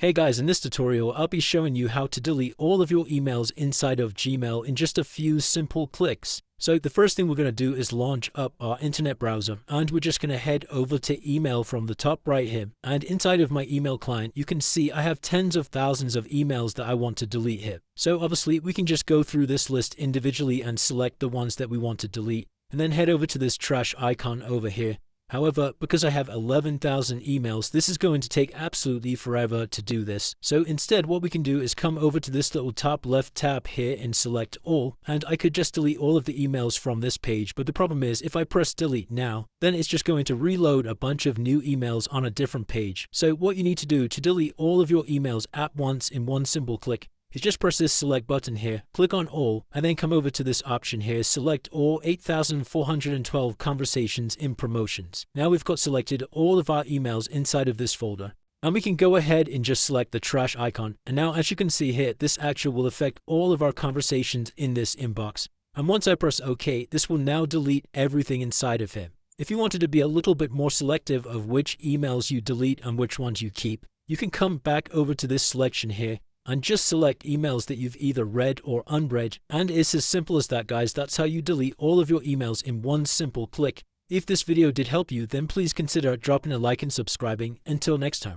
Hey guys, in this tutorial, I'll be showing you how to delete all of your emails inside of Gmail in just a few simple clicks. So the first thing we're going to do is launch up our internet browser, and we're just going to head over to email from the top right here. And inside of my email client, you can see I have tens of thousands of emails that I want to delete here. So obviously we can just go through this list individually and select the ones that we want to delete, and then head over to this trash icon over here. However, because I have 11,000 emails, this is going to take absolutely forever to do this. So instead, what we can do is come over to this little top left tab here and select all, and I could just delete all of the emails from this page. But the problem is, if I press delete now, then it's just going to reload a bunch of new emails on a different page. So what you need to do to delete all of your emails at once in one simple click is just press this select button here, click on all, and then come over to this option here, select all 8,412 conversations in promotions. Now we've got selected all of our emails inside of this folder. And we can go ahead and just select the trash icon. And now as you can see here, this action will affect all of our conversations in this inbox. And once I press OK, this will now delete everything inside of here. If you wanted to be a little bit more selective of which emails you delete and which ones you keep, you can come back over to this selection here and just select emails that you've either read or unread. And it's as simple as that, guys. That's how you delete all of your emails in one simple click. If this video did help you, then please consider dropping a like and subscribing. Until next time.